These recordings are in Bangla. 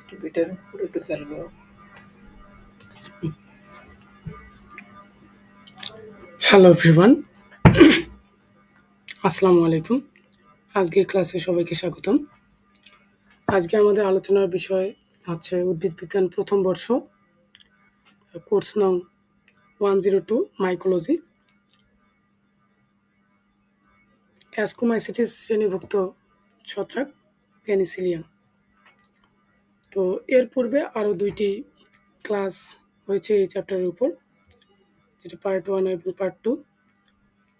টুইটার পুরো একটু খেয়াল করো। হ্যালো এভরিওয়ান, আসসালামু আলাইকুম। আজকের ক্লাসে সবাইকে স্বাগতম। আজকে আমাদের আলোচনার বিষয় হচ্ছে উদ্ভিদ বিজ্ঞান প্রথম বর্ষ, কোর্স নং 102 মাইকোলজি। অ্যাস্কোমাইসিটিস শ্রেণীভুক্ত ছত্রাক পেনিসিলিয়াম। তো এর পূর্বে আরও দুইটি ক্লাস হয়েছে এই চ্যাপ্টারের উপর, যেটা পার্ট 1 এবং পার্ট 2।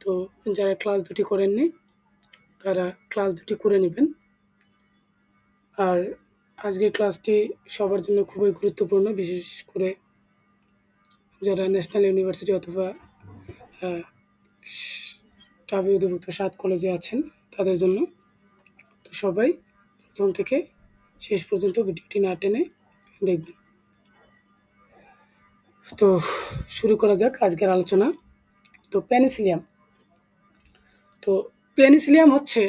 তো যারা ক্লাস দুটি করেননি তারা ক্লাস দুটি করে নেবেন। আর আজকের ক্লাসটি সবার জন্য খুবই গুরুত্বপূর্ণ, বিশেষ করে যারা ন্যাশনাল ইউনিভার্সিটি অথবা টাবি অধিভুক্ত 7 কলেজে আছেন তাদের জন্য। তো সবাই প্রথম থেকে শেষ পর্যন্ত ভিডিওটি না টেনে দেখবেন। তো শুরু করা যাক আজকের আলোচনা। তো পেনিসিলিয়াম হচ্ছে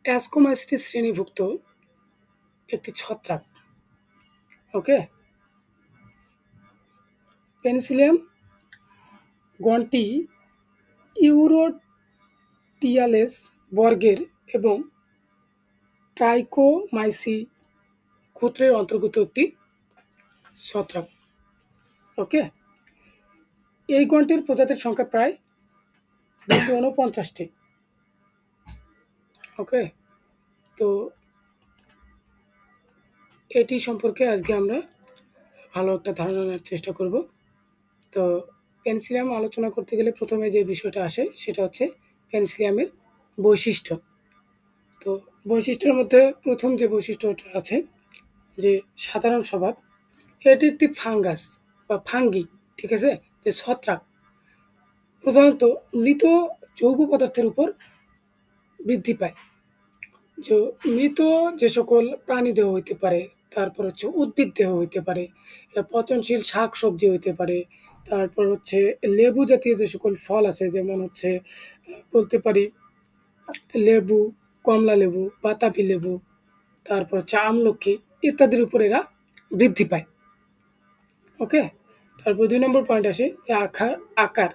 অ্যাস্কোমাইসিটিস শ্রেণীভুক্ত একটি ছত্রাক। ওকে, পেনিসিলিয়াম গণটি ইউরোটিয়ালেস বর্গের এবং ট্রাইকোমাইসি গোত্রের অন্তর্গত একটি ছত্রাক। ওকে, এই গণটির প্রজাতির সংখ্যা প্রায় 249টি। ওকে, তো এটি সম্পর্কে আজকে আমরা ভালো একটা ধারণা নেওয়ার চেষ্টা করব। তো পেনিসিলিয়াম আলোচনা করতে গেলে প্রথমে যে বিষয়টা আসে সেটা হচ্ছে পেনিসিলিয়ামের বৈশিষ্ট্য। তো বৈশিষ্ট্যের মধ্যে প্রথম যে বৈশিষ্ট্যটা আছে যে সাধারণ স্বভাব। এটি একটি ফাঙ্গাস বা ফাঙ্গি, ঠিক আছে, যে ছত্রাক প্রধানত মৃত জৈব পদার্থের উপর বৃদ্ধি পায়। মৃত যে সকল প্রাণী দেহ হইতে পারে, তারপর হচ্ছে উদ্ভিদ দেহ হইতে পারে, এটা পচনশীল শাক সবজি হইতে পারে, তারপর হচ্ছে লেবু জাতীয় যে সকল ফল আছে, যেমন হচ্ছে বলতে পারি লেবু, কমলা লেবু, বাতাবি লেবু, তারপর হচ্ছে আমলকি ইত্যাদির উপর এরা বৃদ্ধি পায়। ওকে, তারপর 2 নম্বর পয়েন্ট আসে যে আকার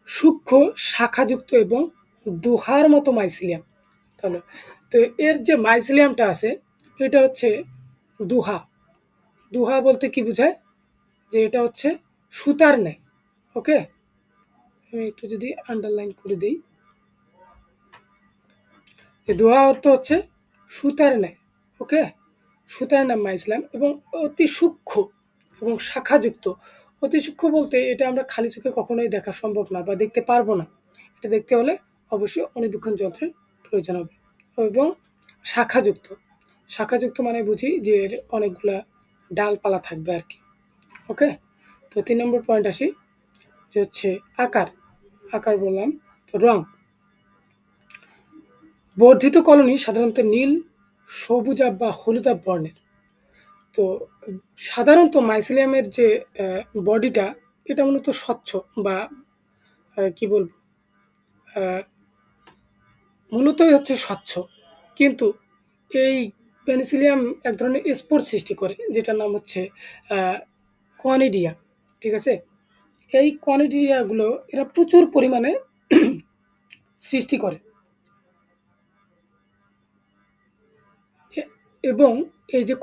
সূক্ষ্ম শাখাযুক্ত এবং দুহার মতো মাইসিলিয়াম। তাহলে তো এর যে মাইসিলিয়ামটা আছে এটা হচ্ছে দুহা। দুহা বলতে কি বোঝায়? যে এটা হচ্ছে সুতার ন্যায়। ওকে, আমি একটু যদি আন্ডারলাইন করে দিই, যে দুহা অর্থ হচ্ছে সুতার ন্যায়। ওকে, সুতার ন্যায় মাইসিলিয়াম এবং অতি সূক্ষ্ম এবং শাখাযুক্ত। অতি সূক্ষ্ম বলতে এটা আমরা খালি চোখে কখনোই দেখা সম্ভব না বা দেখতে পারবো না। এটা দেখতে হলে অবশ্যই অণুবীক্ষণ যন্ত্রের প্রয়োজন হবে। এবং শাখাযুক্ত, শাখাযুক্ত মানে বুঝি যে এর অনেকগুলা ডালপালা থাকবে আর কি। ওকে, তো 3 নম্বর পয়েন্ট আসি যে হচ্ছে আকার। আকার বললাম, তো রং। বর্ধিত কলোনি সাধারণত নীল, সবুজাভ বা হলুদাভ বর্ণের। তো সাধারণত মাইসিলিয়ামের যে বডিটা এটা মূলত স্বচ্ছ বা কি বলবো, মূলতই হচ্ছে স্বচ্ছ, কিন্তু এই পেনিসিলিয়াম এক ধরনের স্পোর সৃষ্টি করে যেটার নাম হচ্ছে কনিডিয়া। ঠিক আছে, এই কনিডিয়াগুলো এরা প্রচুর পরিমাণে সৃষ্টি করে এবং এই যে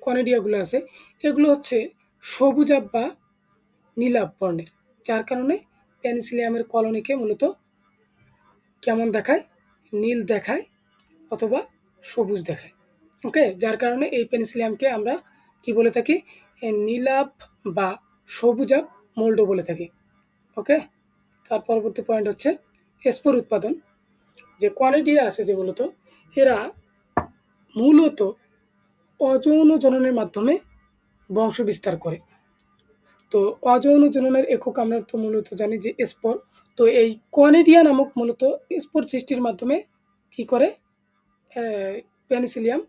কনিডিয়াগুলো আছে এগুলো হচ্ছে সবুজাভ বা নীলাভ বর্ণের, যার কারণে পেনিসিলিয়ামের কলোনিকে মূলত কেমন দেখায়? নীল দেখায় অথবা সবুজ দেখায়। ওকে, যার কারণে এই পেনিসিলিয়ামকে আমরা কি বলে থাকি? নীলাভ বা সবুজাভ মোল্ডো বলে থাকি। ওকে, তার পরবর্তী পয়েন্ট হচ্ছে স্পোর উৎপাদন। যে কনিডিয়া আছে যে মূলত এরা মূলত অযৌন জননের মাধ্যমে বংশ বিস্তার করে। তো অযৌন জননের একক আমরা তো মূলত জানি যে স্পোর। তো এই কনিডিয়া নামক মূলত স্পোর সৃষ্টির মাধ্যমে কি করে পেনিসিলিয়াম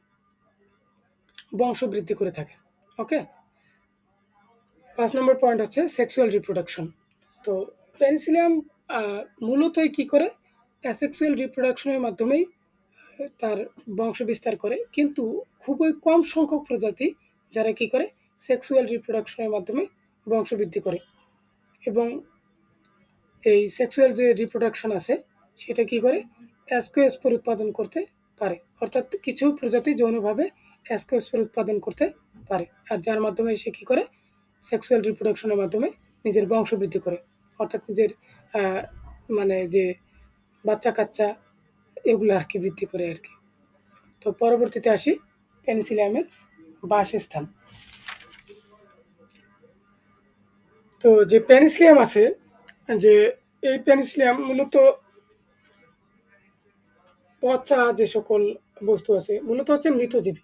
বংশ বৃদ্ধি করে থাকে। ওকে, 5 নম্বর পয়েন্ট হচ্ছে সেক্সুয়াল রিপ্রোডাকশন। তো পেনিসিলিয়াম মূলতই কি করে? অ্যাসেক্সুয়াল রিপ্রোডাকশনের মাধ্যমেই তার বংশ বিস্তার করে, কিন্তু খুবই কম সংখ্যক প্রজাতি যারা কি করে সেক্সুয়াল রিপ্রোডাকশনের মাধ্যমে বংশবৃদ্ধি করে। এবং এই সেক্সুয়াল যে রিপ্রোডাকশন আছে সেটা কি করে অ্যাস্কোস্পোর উৎপাদন করতে পারে, অর্থাৎ কিছু প্রজাতি যৌনভাবে অ্যাস্কোস্পোর উৎপাদন করতে পারে, আর যার মাধ্যমে সে কি করে সেক্সুয়াল রিপ্রোডাকশনের মাধ্যমে নিজের বংশ বৃদ্ধি করে, অর্থাৎ নিজের মানে যে বাচ্চা কাচ্চা এগুলো আর কি বৃদ্ধি করে আর কি। তো পরবর্তীতে আসি পেনিসিলিয়ামের বাসস্থান। তো যে পেনিসিলিয়াম আছে, যে এই পেনিসিলিয়াম মূলত পচা যে সকল বস্তু আছে মূলত হচ্ছে মৃতজীবী।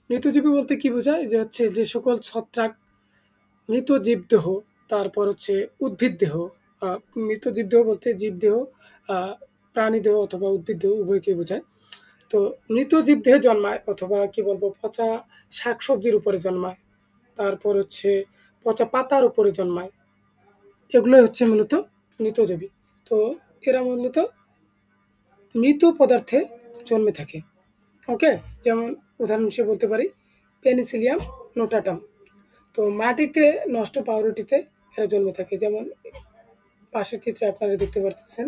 মৃতজীবী বলতে কি বোঝায়, যে হচ্ছে যে সকল ছত্রাক, মৃত জীবদেহ, তারপর হচ্ছে উদ্ভিদ দেহ। মৃত জীবদেহ বলতে জীবদেহ, প্রাণী দেহ অথবা উদ্ভিদ দেহ উভয়কে বোঝায়। তো মৃত জীবদেহে জন্মায়, অথবা কি বলবো পচা শাকসবজির উপরে জন্মায়, তারপর হচ্ছে পচা পাতার উপরে জন্মায়, এগুলোই হচ্ছে মূলত মৃতজীবী। তো এরা মূলত মৃত পদার্থে জন্মে থাকে। ওকে, যেমন উদাহরণ হিসেবে বলতে পারি পেনিসিলিয়াম নোটাটাম। তো মাটিতে নষ্ট পাউরুটিতে এরা জন্মে থাকে, যেমন পাশের চিত্রে আপনারা দেখতে পাচ্ছেন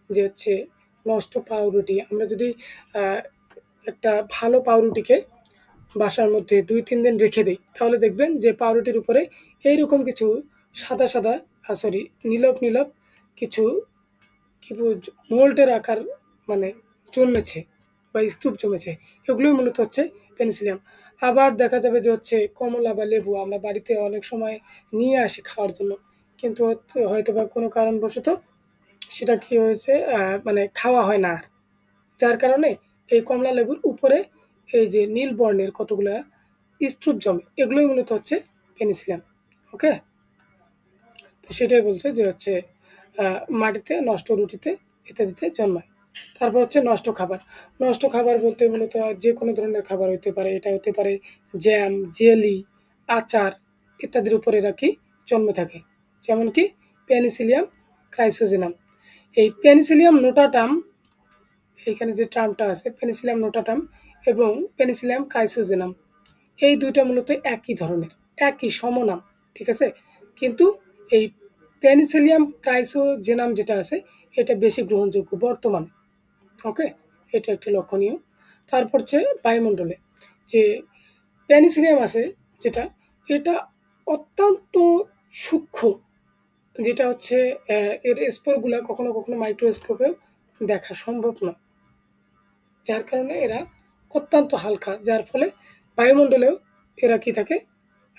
যে হচ্ছে নষ্ট পাউরুটি। আমরা যদি একটা ভালো পাউরুটিকে বাসার মধ্যে 2-3 দিন রেখে দিই, তাহলে দেখবেন যে পাউরুটির উপরে এইরকম কিছু সাদা সাদা সরি নীলপ নীলপ কিছু কি মোল্টের আকার মানে জন্মেছে বা স্তূপ জমেছে, এগুলোই মূলত হচ্ছে পেনিসিলিয়াম। আবার দেখা যাবে যে হচ্ছে কমলা বা লেবু আমরা বাড়িতে অনেক সময় নিয়ে আসি খাওয়ার জন্য, কিন্তু হয়তো বা কোনো কারণবশত সেটা কি হয়েছে মানে খাওয়া হয় না আর, যার কারণে এই কমলা লেবুর উপরে এই যে নীল বর্ণের কতগুলা স্তূপ জমে, এগুলোই মূলত হচ্ছে পেনিসিলিয়াম। ওকে, তো সেটাই বলছে যে হচ্ছে মাটিতে নষ্ট রুটিতে ইত্যাদিতে জন্মায়। তারপর হচ্ছে নষ্ট খাবার। নষ্ট খাবার বলতে মূলত যে কোনো ধরনের খাবার হতে পারে, এটা হতে পারে জ্যাম, জেলি, আচার ইত্যাদির উপরে এরা কি জন্মে থাকে, যেমন কি পেনিসিলিয়াম ক্রাইসোজেনাম। এই পেনিসিলিয়াম নোটাটাম, এইখানে যে টার্মটা আছে পেনিসিলিয়াম নোটাটাম এবং পেনিসিলিয়াম ক্রাইসোজেনাম, এই দুইটা মূলত একই ধরনের, একই সমনাম, ঠিক আছে, কিন্তু এই পেনিসিলিয়াম ক্রাইসোজেনাম যেটা আছে এটা বেশি গ্রহণযোগ্য বর্তমানে। ওকে, এটা একটি লক্ষণীয়। তারপর হচ্ছে বায়ুমণ্ডলে যে পেনিসিলিয়াম আছে যেটা, এটা অত্যন্ত সূক্ষ্ম, যেটা হচ্ছে এর স্পোরগুলা কখনো কখনো মাইক্রোস্কোপেও দেখা সম্ভব নয়, যার কারণে এরা অত্যন্ত হালকা, যার ফলে বায়ুমণ্ডলেও এরা কি থাকে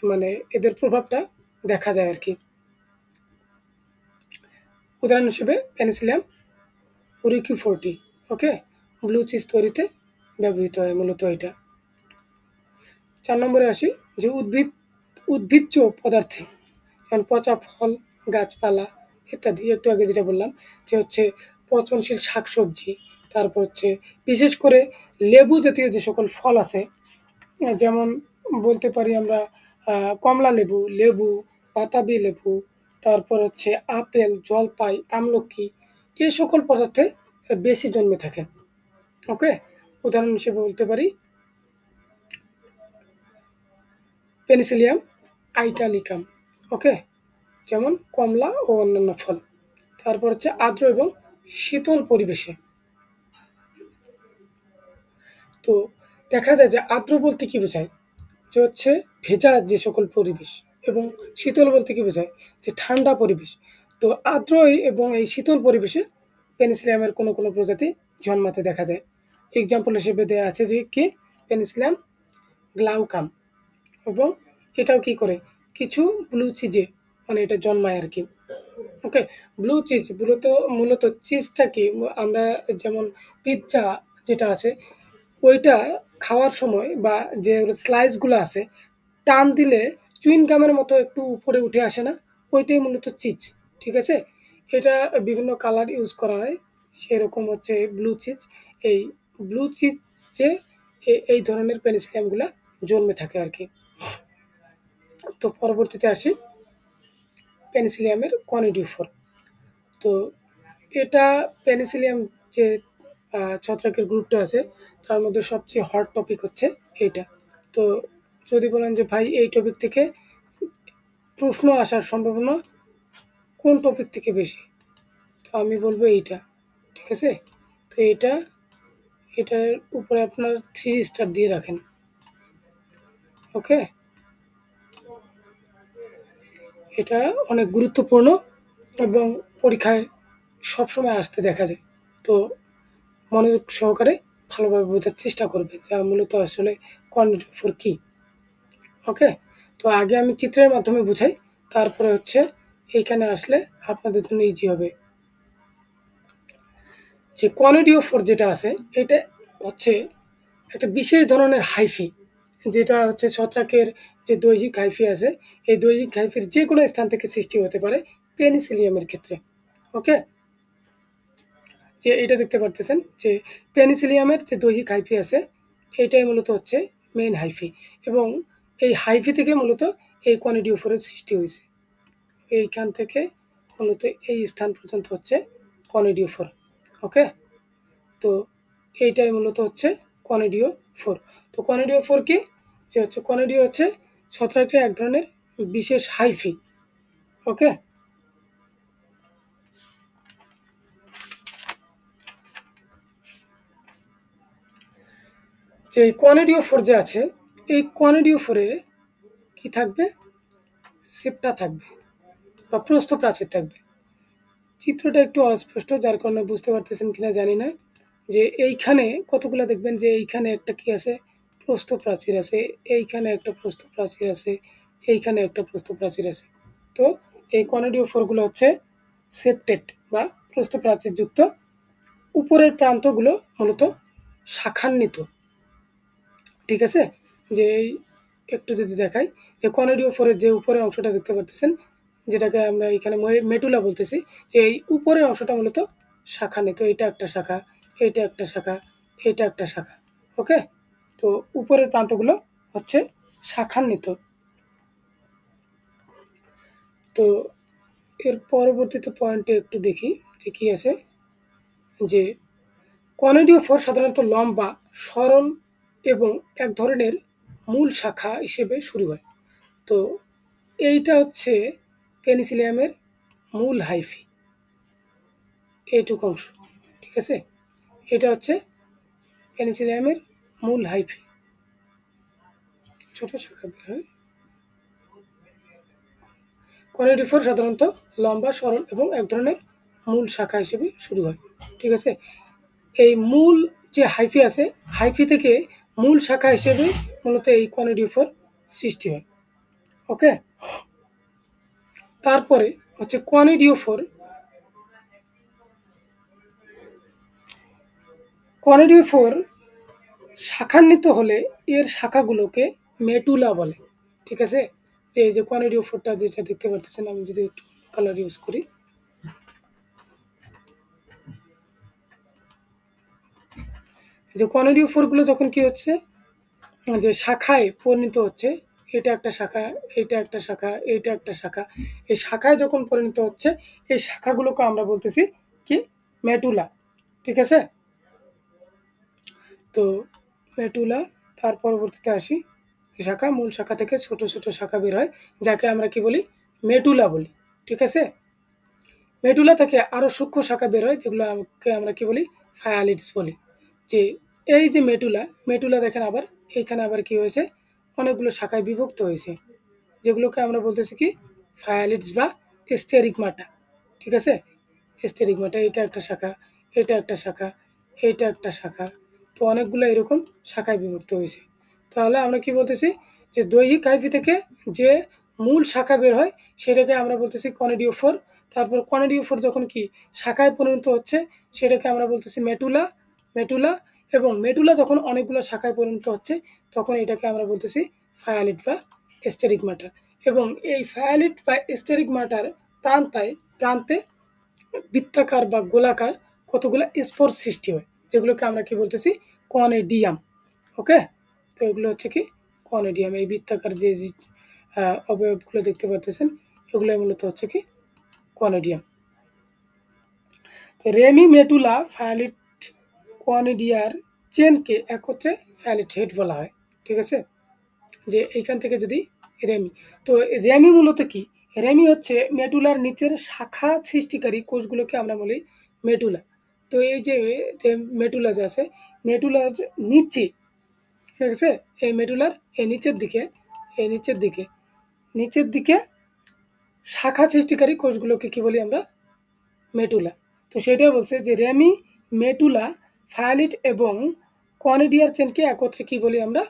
মানে এদের প্রভাবটা দেখা যায় আর কি। উদাহরণ হিসেবে পেনিসিলিয়াম উরিকিউফোর্টি, ওকে, ব্লু চিজ তৈরিতে ব্যবহৃত হয় মূলত এটা। 4 নম্বরে আসি যে উদ্ভিজ্জ পদার্থে, যেমন পচা ফল, গাছপালা ইত্যাদি, একটু আগে যেটা বললাম যে হচ্ছে পচনশীল শাকসবজি, তারপর হচ্ছে বিশেষ করে লেবু জাতীয় যে সকল ফল আছে, যেমন বলতে পারি আমরা কমলা লেবু, লেবু, বাতাবি লেবু, তারপর হচ্ছে আপেল, জলপাই, আমলকি, এই সকল পদার্থে বেশি জন্মে থাকে। ওকে, উদাহরণ হিসেবে বলতে পারি পেনিসিলিয়াম আইটালিকাম। ওকে, যেমন কমলা ও অন্যান্য ফল। তারপর হচ্ছে আর্দ্র এবং শীতল পরিবেশে। তো দেখা যায় যে আর্দ্র বলতে কি বোঝায়, যে হচ্ছে ভেজা যে সকল পরিবেশ, এবং শীতল বলতে কি বোঝায় যে ঠান্ডা পরিবেশ। তো আর্দ্র এবং এই শীতল পরিবেশে পেনিসিলিয়ামের কোনো কোনো প্রজাতি জন্মাতে দেখা যায়। এক্সাম্পল হিসেবে দেওয়া আছে যে কি পেনিসিলিয়াম গ্লাউকাম, এবং এটাও কি করে কিছু ব্লু চিজে মানে এটা জন্মায় আর কি। ওকে, ব্লু চিজ মূলত মূলত চিজটা কি আমরা যেমন পিৎজা যেটা আছে ওইটা খাওয়ার সময় বা যে স্লাইসগুলো আছে টান দিলে চুইং গামের মতো একটু উপরে উঠে আসে না, ওইটাই মূলত চিজ, ঠিক আছে। এটা বিভিন্ন কালার ইউজ করা হয়, সেরকম হচ্ছে ব্লু চিজ। এই ব্লু চিজ যে এই ধরনের পেনিসিলিয়ামগুলা জন্মে থাকে আর কি। তো পরবর্তীতে আসি পেনিসিলিয়ামের কনিডিউফর। তো এটা পেনিসিলিয়াম যে ছত্রাকের গ্রুপটা আছে তার মধ্যে সবচেয়ে হট টপিক হচ্ছে এইটা। তো যদি বলেন যে ভাই এই টপিক থেকে প্রশ্ন আসার সম্ভাবনা কোন টপিক থেকে বেশি, তো আমি বলবো এইটা। ঠিক আছে, তো এটার উপরে আপনার 3 স্টার দিয়ে রাখেন। ওকে, এটা অনেক গুরুত্বপূর্ণ এবং পরীক্ষায় সবসময় আসতে দেখা যায়। তো মনোযোগ সহকারে ভালোভাবে বোঝার চেষ্টা করবে যা মূলত আসলে কোয়ান্টিটি ফোর কী। ওকে, তো আগে আমি চিত্রের মাধ্যমে বুঝাই, তারপরে হচ্ছে এইখানে আসলে আপনাদের জন্য ইজি হবে। যে কোয়ানিডিও ফোর যেটা আছে এটা হচ্ছে একটা বিশেষ ধরনের হাইফি, যেটা হচ্ছে ছত্রাকের যে দৈহিক হাইফি আছে, এই দৈহিক হাইফির যে কোনো স্থান থেকে সৃষ্টি হতে পারে পেনিসিলিয়ামের ক্ষেত্রে। ওকে, যে এটা দেখতে পারতেছেন যে পেনিসিলিয়ামের যে দৈহিক হাইফি আছে এইটাই মূলত হচ্ছে মেইন হাইফি, এবং এই হাইফি থেকে মূলত এই কনিডিওফোরের সৃষ্টি হয়েছে। এইখান থেকে মূলত এই স্থান পর্যন্ত হচ্ছে কনিডিওফোর। ওকে, তো এইটাই মূলত হচ্ছে কনিডিও ফোর। তো কনিডিও ফোর কি, যে হচ্ছে কনিডিও হচ্ছে ছত্রাকের এক ধরনের বিশেষ হাইফি। ওকে, যে কনিডিও ফোর যে আছে এই কনিডিও ফোরে কি থাকবে, সেপ্টা থাকবে বা প্রস্থ প্রাচীর থাকবে। চিত্রটা একটু অস্পষ্ট যার কারণে বুঝতে পারতেছেন কিনা জানি না, যে এইখানে কতগুলো দেখবেন যে এইখানে একটা কি আছে, প্রস্থ প্রাচীর আছে, এইখানে একটা প্রস্থ প্রাচীর আছে, এইখানে একটা প্রস্থ প্রাচীর আছে। তো এই কনিডিও ফোরগুলো হচ্ছে সেপ্টেড বা প্রস্থ প্রাচীর যুক্ত, উপরের প্রান্তগুলো মূলত শাখান্বিত। ঠিক আছে, যে এই একটু যদি দেখাই, যে কনিডিও ফোরের যে উপরের অংশটা দেখতে পারতেছেন, যেটাকে আমরা এখানে মেটুলা বলতেছি, যে এই উপরের অংশটা মূলত শাখান্বিত। এটা একটা শাখা, এইটা একটা শাখা, এইটা একটা শাখা। ওকে, তো উপরের প্রান্তগুলো হচ্ছে শাখান্বিত। তো এর পরবর্তীতে পয়েন্টে একটু দেখি যে কী আছে, যে কনিডিও ফোর সাধারণত লম্বা, সরল এবং এক ধরনের মূল শাখা হিসেবে শুরু হয়। তো এইটা হচ্ছে পেনিসিলিয়ামের মূল হাইফি, এইটুকু অংশ। ঠিক আছে, এটা হচ্ছে পেনিসিলিয়ামের মূল হাইফি, ছোট শাখা বের হয়। কনিডিফোর সাধারণত লম্বা, সরল এবং এক ধরনের মূল শাখা হিসেবে শুরু হয়। ঠিক আছে, এই মূল যে হাইফি আছে, হাইফি থেকে মূল শাখা হিসেবে মূলত এই কনিডিফোর সৃষ্টি হয়। ওকে, তারপরে হচ্ছে কনিডিওফোর। কনিডিওফোর শাখান্বিত হলে এর শাখাগুলোকে মেটুলা বলে। ঠিক আছে, যে এই যে কনিডিওফোরটা যেটা দেখতে পারতেছেন, আমি যদি একটু কালার ইউজ করি, যে কনিডিওফোরগুলো যখন কি হচ্ছে, যে শাখায় পরিণত হচ্ছে, এটা একটা শাখা, এটা একটা শাখা, এটা একটা শাখা, এই শাখায় যখন পরিণত হচ্ছে, এই শাখাগুলোকে আমরা বলতেছি কি, মেটুলা। ঠিক আছে, তো মেটুলা। তার পরবর্তীতে আসি, শাখা, মূল শাখা থেকে ছোট ছোট শাখা বের হয়, যাকে আমরা কি বলি, মেটুলা বলি। ঠিক আছে, মেটুলা থেকে আরও সূক্ষ্ম শাখা বের হয়, যেগুলোকে আমরা কি বলি, ফায়ালিডস বলি। যে এই যে মেটুলা, মেটুলা দেখেন আবার এইখানে আবার কি হয়েছে, অনেকগুলো শাখায় বিভক্ত হয়েছে, যেগুলোকে আমরা বলতেছি কি, ফায়ালিডস বা স্টেরিগমাটা। ঠিক আছে, স্টেরিগমাটা, এটা একটা শাখা, এটা একটা শাখা, এইটা একটা শাখা। তো অনেকগুলো এরকম শাখায় বিভক্ত হয়েছে। তাহলে আমরা কি বলতেছি, যে দৈহিক হাইফি থেকে যে মূল শাখা বের হয় সেটাকে আমরা বলতেছি কনিডিওফোর। তারপর কনিডিওফোর যখন কি শাখায় পরিণত হচ্ছে, সেটাকে আমরা বলতেছি মেটুলা। মেটুলা এবং মেটুলা যখন অনেকগুলো শাখায় পরিণত হচ্ছে, তখন এটাকে আমরা বলতেছি ফায়ালিড বা স্টেরিগমাটা। এবং এই ফায়ালিড বা স্টেরিগমাটার প্রান্তে বৃত্তাকার বা গোলাকার কতগুলো স্পোর সৃষ্টি হয়, যেগুলোকে আমরা কি বলতেছি, কনেডিয়াম। ওকে, তো এগুলো হচ্ছে কি, কনেডিয়াম। এই বৃত্তাকার যে অবয়বগুলো দেখতে পারতেছেন, এগুলোই মূলত হচ্ছে কি, কনেডিয়াম। তো রেমি মেটুলা ফায়ালিড কনিডিয়ার চেনকে একত্রে ফ্যালিট হেড বলা হয়। ঠিক আছে, যে এইখান থেকে যদি রেমি, তো রেমি মূলত কি, রেমি হচ্ছে মেডুলার নিচের শাখা সৃষ্টিকারী কোষগুলোকে আমরা বলি মেডুলা। তো এই যে মেডুলা যে আছে, মেডুলার নিচে, ঠিক আছে, এই মেডুলার এই নিচের দিকে শাখা সৃষ্টিকারী কোষগুলোকে কি বলি আমরা, মেডুলা। তো সেটাই বলছে যে রেমি, মেডুলা, ফায়ালিট এবং কনিডিয়ার চেনকে একত্রে কি বলি আমরা,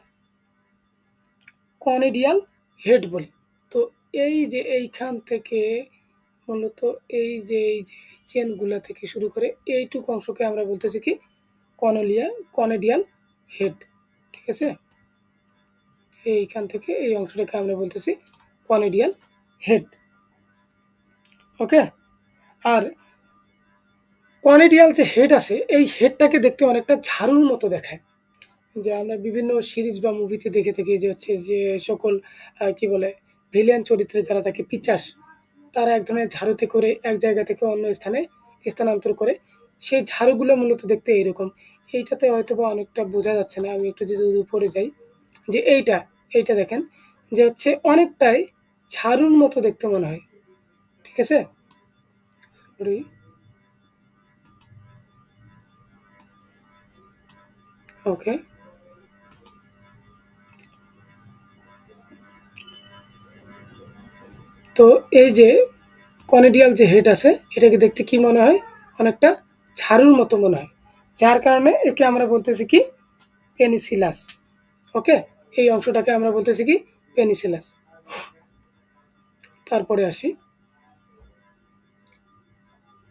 কনিডিয়াল হেড বলি। তো এই যে এইখান থেকে মূলত এই যে চেনগুলা থেকে শুরু করে এইটুকু অংশকে আমরা বলতেছি কি, কনিডিয়াল হেড। ঠিক আছে, এইখান থেকে এই অংশটাকে আমরা বলতেছি কনিডিয়াল হেড। ওকে, আর কনিডিয়াল যে হেড আছে, এই হেডটাকে দেখতে অনেকটা ঝাড়ুর মতো দেখায়। যে আমরা বিভিন্ন সিরিজ বা মুভিতে দেখে থাকি যে হচ্ছে যে সকল কি বলে ভিলিয়ান চরিত্রে যারা থাকে পিচাস, তারা এক ধরনের ঝাড়ুতে করে এক জায়গা থেকে অন্য স্থানে স্থানান্তর করে। সেই ঝাড়ুগুলো মূলত দেখতে এইরকম। এইটাতে হয়তো বা অনেকটা বোঝা যাচ্ছে না, আমি একটু যদি উপরে যাই, যে এইটা দেখেন যে হচ্ছে অনেকটাই ঝাড়ুর মতো দেখতে মনে হয়। ঠিক আছে, সরি, ওকে। তো এই যে কনিডিয়াল যে হেড আছে, এটাকে দেখতে কি মনে হয়, অনেকটা ঝাড়ুর মতো মনে হয়, যার কারণে একে আমরা বলতেছি কি, পেনিসিলাস। ওকে, এই অংশটাকে আমরা বলতেছি কি, পেনিসিলাস। তারপরে আসি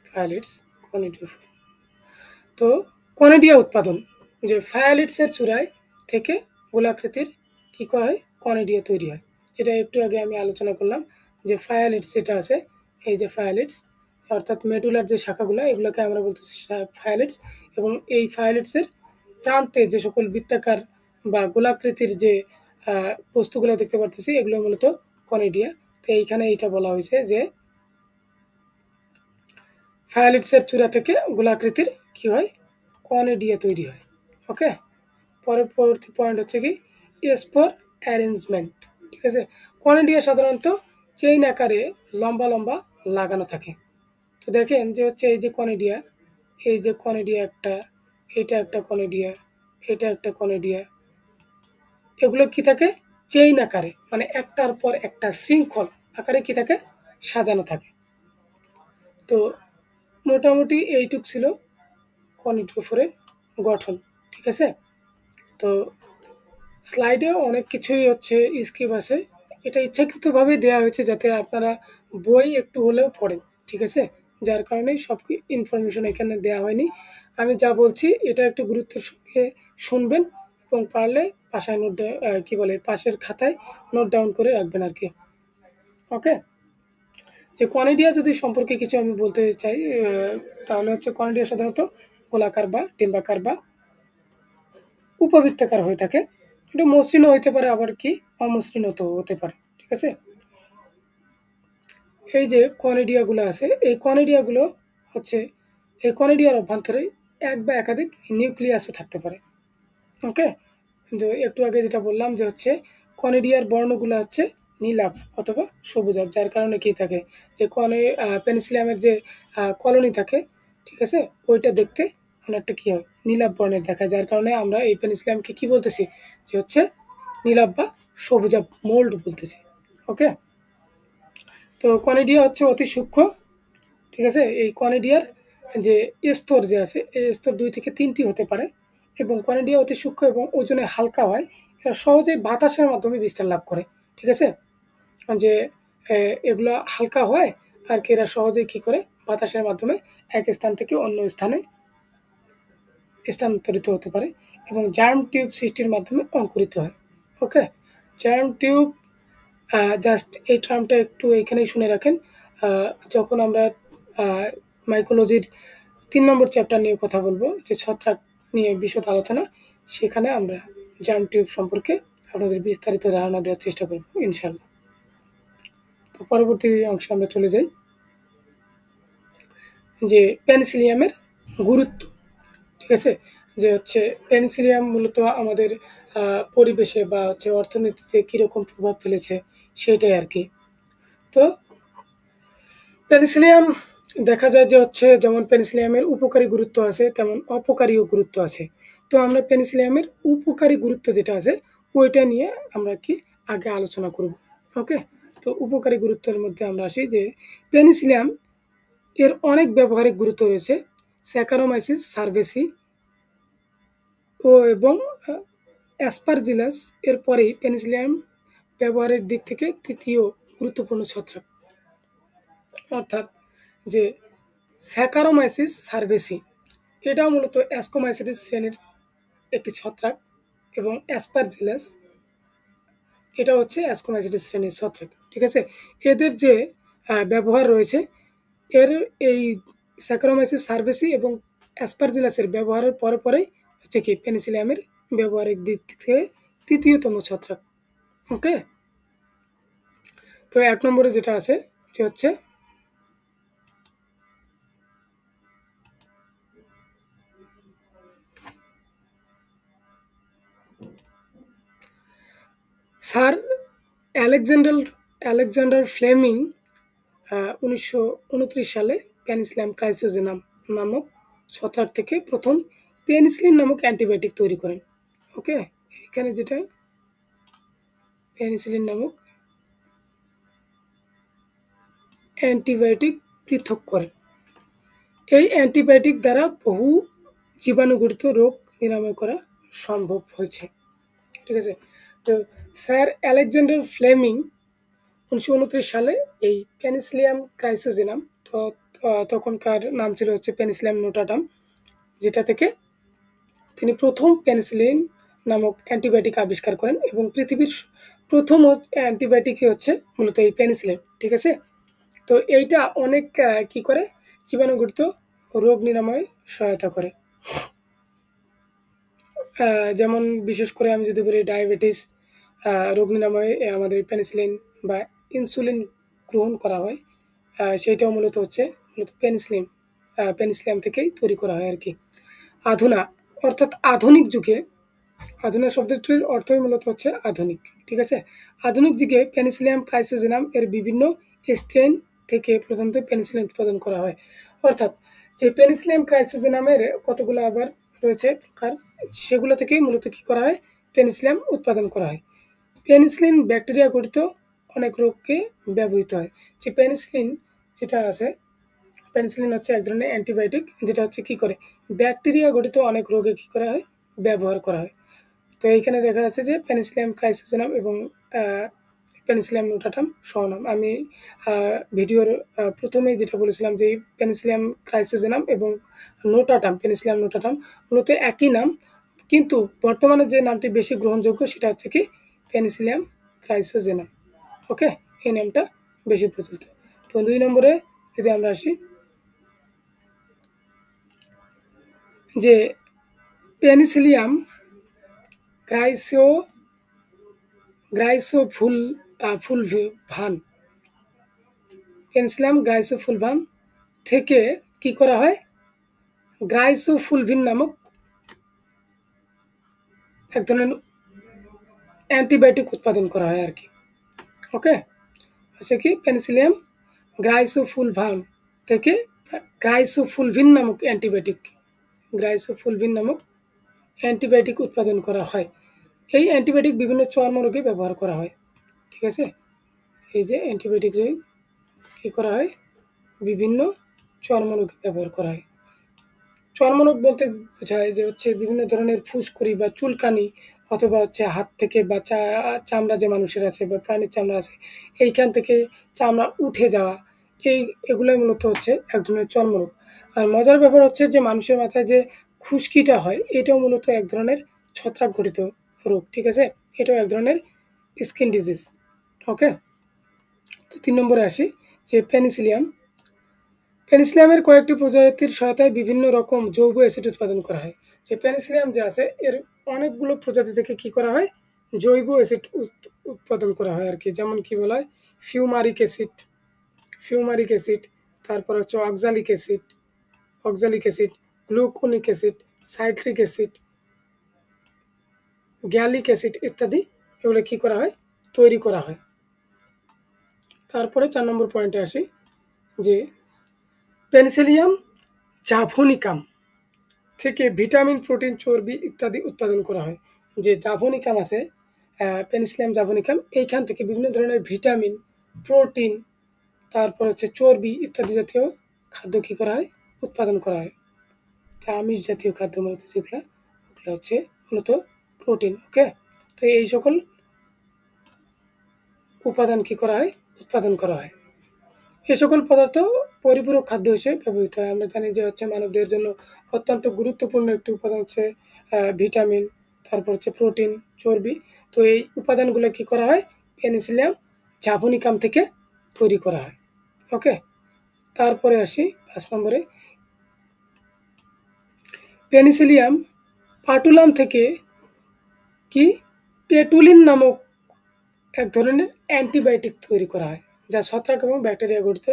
ফায়ালিটস, কনিডিয়া। তো কনিডিয়া উৎপাদন, যে ফায়ালিটসের চূড়ায় থেকে গোলাকৃতির কি করা হয়, কনিডিয়া তৈরি হয়। যেটা একটু আগে আমি আলোচনা করলাম, যে ফায়ালিটস যেটা আছে, এই যে ফায়ালিটস অর্থাৎ মেডুলার যে শাখাগুলো, এগুলোকে আমরা বলতেছি ফায়ালিটস। এবং এই ফায়ালিটসের প্রান্তে যে সকল বৃত্তাকার বা গোলাকৃতির যে বস্তুগুলো দেখতে পারতেছি, এগুলো মূলত কনিডিয়া। তো এইখানে এইটা বলা হয়েছে যে ফায়ালিটসের চূড়া থেকে গোলাকৃতির কি হয়, কনিডিয়া তৈরি হয়। ওকে, পরবর্তী পয়েন্ট হচ্ছে কি, স্পোর অ্যারেঞ্জমেন্ট। ঠিক আছে, কনিডিয়া সাধারণত চেইন আকারে লম্বা লম্বা লাগানো থাকে। তো দেখেন যে হচ্ছে এই যে কনিডিয়া একটা, এটা একটা কনিডিয়া, এটা একটা কনিডিয়া, এগুলো কি থাকে, চেইন আকারে, মানে একটার পর একটা শৃঙ্খল আকারে কি থাকে, সাজানো থাকে। তো মোটামুটি এইটুক ছিল কনিডিওফোরের গঠন। ঠিক আছে, তো স্লাইডে অনেক কিছুই হচ্ছে স্কিপ আছে, এটা ইচ্ছাকৃতভাবে দেওয়া হয়েছে যাতে আপনারা বই একটু হলেও পড়েন। ঠিক আছে, যার কারণে সব ইনফরমেশন এখানে দেওয়া হয়নি। আমি যা বলছি এটা একটু গুরুত্বের সঙ্গে শুনবেন, এবং পারলে পাশায় কি বলে পাশের খাতায় নোট ডাউন করে রাখবেন আর কি। ওকে, যে কনিডিয়া যদি সম্পর্কে কিছু আমি বলতে চাই, তাহলে হচ্ছে কনিডিয়া সাধারণত গোলাকার বা ডিম্বাকার বা উপবৃত্তাকার হয়ে থাকে। এটা মসৃণও হইতে পারে, আবার কি অমসৃণও তো হতে পারে। ঠিক আছে, এই যে কনিডিয়াগুলো আছে, এই কনিডিয়াগুলো হচ্ছে, এই কনিডিয়ার অভ্যন্তরে এক বা একাধিক নিউক্লিয়াসও থাকতে পারে। ওকে, কিন্তু একটু আগে যেটা বললাম যে হচ্ছে কনিডিয়ার বর্ণগুলো হচ্ছে নীলাভ অথবা সবুজাভ, যার কারণে কি থাকে, যে পেনিসিলিয়ামের যে কলোনি থাকে, ঠিক আছে, ওইটা দেখতে অনেকটা কি হয়, নীলাভ বর্ণের দেখায়, যার কারণে আমরা এই পেনিসিলিয়ামকে কি বলতেছি, যে হচ্ছে নীলাভ বা সবুজাভ মোল্ড বলতেছি। ওকে, তো কনিডিয়া হচ্ছে অতি সূক্ষ্ম। ঠিক আছে, এই কনিডিয়ার যে স্তর যে আছে, এই স্তর 2 থেকে 3টি হতে পারে, এবং কনিডিয়া অতি সূক্ষ্ম এবং ওজনে হালকা হয়। এরা সহজেই বাতাসের মাধ্যমে বিস্তার লাভ করে। ঠিক আছে, যে এগুলো হালকা হয়, আর কি এরা সহজেই কী করে বাতাসের মাধ্যমে এক স্থান থেকে অন্য স্থানে স্থানান্তরিত হতে পারে, এবং জার্ম টিউব সৃষ্টির মাধ্যমে অঙ্কুরিত হয়। ওকে, জার্ম টিউব, জাস্ট এই টার্মটা একটু এখানেই শুনে রাখেন। যখন আমরা মাইকোলজির 3 নম্বর চ্যাপ্টার নিয়ে কথা বলবো, যে ছত্রাক নিয়ে বিশদ আলোচনা, সেখানে আমরা জার্ম টিউব সম্পর্কে আপনাদের বিস্তারিত ধারণা দেওয়ার চেষ্টা করব ইনশাল্লাহ। তো পরবর্তী অংশে আমরা চলে যাই, যে পেনিসিলিয়ামের গুরুত্ব। ঠিক আছে, যে হচ্ছে পেনিসিলিয়াম মূলত আমাদের পরিবেশে বা হচ্ছে অর্থনীতিতে কীরকম প্রভাব ফেলেছে সেটাই আর কি। তো পেনিসিলিয়াম দেখা যায় যে হচ্ছে যেমন পেনিসিলিয়ামের উপকারী গুরুত্ব আছে তেমন অপকারীও গুরুত্ব আছে। তো আমরা পেনিসিলিয়ামের উপকারী গুরুত্ব যেটা আছে ওইটা নিয়ে আমরা কি আগে আলোচনা করব। ওকে, তো উপকারী গুরুত্বের মধ্যে আমরা আসি যে পেনিসিলিয়াম এর অনেক ব্যবহারিক গুরুত্ব রয়েছে। স্যাকারোমাইসিস সার্ভেসি এবং অ্যাসপারজিলাস এর পরেই পেনিসিলিয়াম ব্যবহারের দিক থেকে তৃতীয় গুরুত্বপূর্ণ ছত্রাক, অর্থাৎ যে স্যাকারোমাইসিস সার্ভেসি এটা মূলত অ্যাস্কোমাইসিটিস শ্রেণীর একটি ছত্রাক এবং অ্যাসপারজিলাস এটা হচ্ছে অ্যাস্কোমাইসিটিস শ্রেণীর ছত্রাক। ঠিক আছে, এদের যে ব্যবহার রয়েছে এর এই স্যাকারোমাইসিস সার্ভেসি এবং অ্যাসপারজিলাসের ব্যবহারের পরে পরেই হচ্ছে কি পেনিসিলিয়ামের ব্যবহারিক দিক থেকে তৃতীয়তম ছত্রাক। ওকে, তো ১ নম্বরে যেটা আছে যে হচ্ছে স্যার আলেকজান্ডার ফ্লেমিং ১৯২৯ সালে পেনিসিলিয়াম ক্রাইসোজেনাম নামক ছত্রাক থেকে প্রথম পেনিসিলিন নামক অ্যান্টিবায়োটিক তৈরি করেন। ওকে, এখানে যেটা পেনিসিলিন নামক অ্যান্টিবায়োটিক পৃথক করেন। এই অ্যান্টিবায়োটিক দ্বারা বহু জীবাণুঘটিত রোগ নিরাময় করা সম্ভব হয়েছে। ঠিক আছে, তো স্যার আলেকজান্ডার ফ্লেমিং ১৯২৯ সালে এই পেনিসিলিয়াম ক্রাইসোজেনাম, তো তখনকার নাম ছিল হচ্ছে পেনিসিলিয়াম নোটাটাম, যেটা থেকে তিনি প্রথম পেনিসিলিন নামক অ্যান্টিবায়োটিক আবিষ্কার করেন এবং পৃথিবীর প্রথম অ্যান্টিবায়োটিকই হচ্ছে মূলত এই পেনিসিলিন। ঠিক আছে, তো এইটা অনেক কি করে জীবাণুঘটিত রোগ নিরাময়ে সহায়তা করে। যেমন বিশেষ করে আমি যদি বলি ডায়াবেটিস রোগ নিরাময়ে আমাদের পেনিসিলিন বা ইনসুলিন গ্রহণ করা হয়, সেইটাও মূলত হচ্ছে পেনিসিলিয়াম থেকেই তৈরি করা হয় আর কি। আধুনা অর্থাৎ আধুনিক যুগে, আধুনা শব্দটির অর্থই মূলত হচ্ছে আধুনিক। ঠিক আছে, আধুনিক যুগে পেনিসিলিয়াম ক্রাইসোজেনাম এর বিভিন্ন স্ট্রেন থেকে প্রধানত পেনিসিলিন উৎপাদন করা হয়। অর্থাৎ যে পেনিসিলিয়াম ক্রাইসোজেনামের কতগুলো আবার রয়েছে প্রকার, সেগুলো থেকেই মূলত কী করা হয় পেনিসিলিয়াম উৎপাদন করা হয়। পেনিসিলিন ব্যাকটেরিয়া গঠিত অনেক রোগকে ব্যবহৃত হয়। যে পেনিসিলিন যেটা আছে, পেনিসিলিন হচ্ছে এক ধরনের অ্যান্টিবায়োটিক যেটা হচ্ছে কী করে ব্যাকটেরিয়া গঠিত অনেক রোগে কী করা হয় ব্যবহার করা হয়। তো এইখানে দেখা যাচ্ছে যে পেনিসিলিয়াম ক্রাইসোজেনাম এবং পেনিসিলিয়াম নোটাটাম সহনাম। আমি ভিডিওর প্রথমেই যেটা বলেছিলাম যে পেনিসিলিয়াম ক্রাইসোজেনাম এবং পেনিসিলিয়াম নোটাটাম মূলত একই নাম, কিন্তু বর্তমানে যে নামটি বেশি গ্রহণযোগ্য সেটা হচ্ছে কি পেনিসিলিয়াম ক্রাইসোজেনাম। ওকে, এই নামটা বেশি প্রচলিত। তো ২ নম্বরে যদি আমরা আসি যে পেনিসিলিয়াম গ্রাইসোফুলভান, পেনিসিলিয়াম গ্রাইসোফুলভান থেকে কি করা হয় গ্রাইসোফুলভিন নামক এক ধরনের অ্যান্টিবায়োটিক উৎপাদন করা হয় আর কি। ওকে, হচ্ছে কি পেনিসিলিয়াম গ্রাইসোফুলভান থেকে গ্রাইসোফুলভিন নামক অ্যান্টিবায়োটিক উৎপাদন করা হয়। এই অ্যান্টিবায়োটিক বিভিন্ন চর্মরোগে ব্যবহার করা হয়। ঠিক আছে, এই যে অ্যান্টিবায়োটিক কী করা হয় বিভিন্ন চর্মরোগে ব্যবহার করা হয়। চর্মরোগ বলতে বোঝায় যে হচ্ছে বিভিন্ন ধরনের ফুসকুড়ি বা চুলকানি, অথবা হচ্ছে হাত থেকে বা চামড়া যে মানুষের আছে বা প্রাণীর চামড়া আছে এইখান থেকে চামড়া উঠে যাওয়া, এগুলোই মূলত হচ্ছে এক ধরনের চর্মরোগ। আর মজার ব্যাপার হচ্ছে যে মানুষের মাথায় যে খুশকিটা হয় এটাও মূলত এক ধরনের ছত্রাক ঘটিত রোগ। ঠিক আছে, এটাও এক ধরনের স্কিন ডিজিজ। ওকে, তো ৩ নম্বরে আসি যে পেনিসিলিয়ামের কয়েকটি প্রজাতির সহায়তায় বিভিন্ন রকম জৈব অ্যাসিড উৎপাদন করা হয়। যে পেনিসিলিয়াম যে আছে এর অনেকগুলো প্রজাতি থেকে কি করা হয় জৈব অ্যাসিড উৎপাদন করা হয় আর কি। যেমন কি বলা হয় ফিউমারিক অ্যাসিড, তারপর হচ্ছে oxalic acid, gluconic acid, citric acid, gallic acid ইত্যাদি এগুলো কী করা হয়, তৈরি করা হয়। তারপরে 4 নম্বর পয়েন্টে আসি যে পেনিসিলিয়াম জাভনিকাম থেকে ভিটামিন, প্রোটিন, চর্বি ইত্যাদি উৎপাদন করা হয়। যে জাভনিকাম আছে, পেনিসিলিয়াম জাভনিকাম, এইখান থেকে বিভিন্ন ধরনের ভিটামিন, প্রোটিন, তারপর হচ্ছে চর্বি ইত্যাদি জাতীয় খাদ্য কী করা হয়, উৎপাদন করা হয়। তা আমিষ জাতীয় খাদ্য মূলত যেগুলো, ওগুলো হচ্ছে মূলত প্রোটিন। ওকে, তো এই সকল উপাদান কী করা হয়, উৎপাদন করা হয়। এই সকল পদার্থ পরিপূরক খাদ্য হিসেবে ব্যবহৃত হয়। আমরা জানি যে হচ্ছে মানবদেহের জন্য অত্যন্ত গুরুত্বপূর্ণ একটি উপাদান হচ্ছে ভিটামিন, তারপর হচ্ছে প্রোটিন, চর্বি। তো এই উপাদানগুলো কী করা হয়, পেনিসিলিয়াম জাভনিকাম থেকে তৈরি করা হয়। ওকে, তারপরে আসি 5 নম্বরে, পেনিসিলিয়াম পাটুলাম থেকে কি পেটুলিন নামক এক ধরনের অ্যান্টিবায়োটিক তৈরি করা হয়, যা ছত্রাক এবং ব্যাকটেরিয়া গঠিত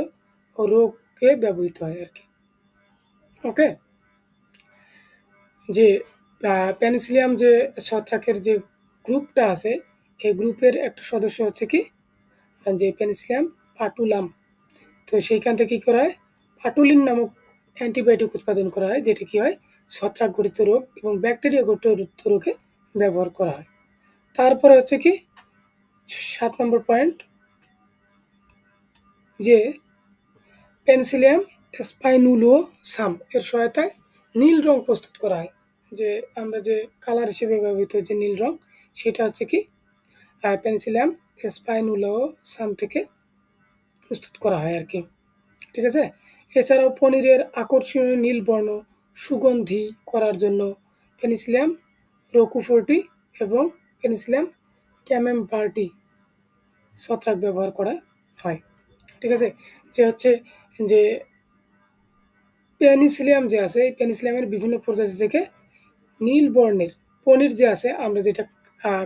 রোগে ব্যবহৃত হয় আর কি। ওকে, যে পেনিসিলিয়াম যে ছত্রাকের যে গ্রুপটা আছে, এই গ্রুপের একটা সদস্য হচ্ছে কি যে পেনিসিলিয়াম পাটুলাম। তো সেইখান থেকে কী করা হয়, পাটুলিন নামক অ্যান্টিবায়োটিক উৎপাদন করা হয়, যেটা কী হয়, ছত্রাক গঠিত রোগ এবং ব্যাকটেরিয়া গঠিত রোগে ব্যবহার করা হয়। তারপরে হচ্ছে কি 7 নম্বর পয়েন্ট, যে পেনিসিলিয়াম স্পাইনুলোসাম এর সহায়তায় নীল রং প্রস্তুত করা হয়। যে আমরা যে কালার হিসেবে ব্যবহৃত যে নীল রং, সেটা হচ্ছে কি পেনিসিলিয়াম স্পাইনুলোসাম থেকে প্রস্তুত করা হয় আর কি। ঠিক আছে, এছাড়াও পনিরের আকর্ষণীয় নীল বর্ণ সুগন্ধি করার জন্য পেনিসিলিয়াম রোকুফোর্টি এবং পেনিসিলিয়াম ক্যামেমবার্টি ছত্রাক ব্যবহার করা হয়। ঠিক আছে, যে হচ্ছে যে পেনিসিলিয়াম যে আছে, এই পেনিসিলিয়ামের বিভিন্ন প্রজাতি থেকে নীল বর্ণের পনির যে আছে, আমরা যেটা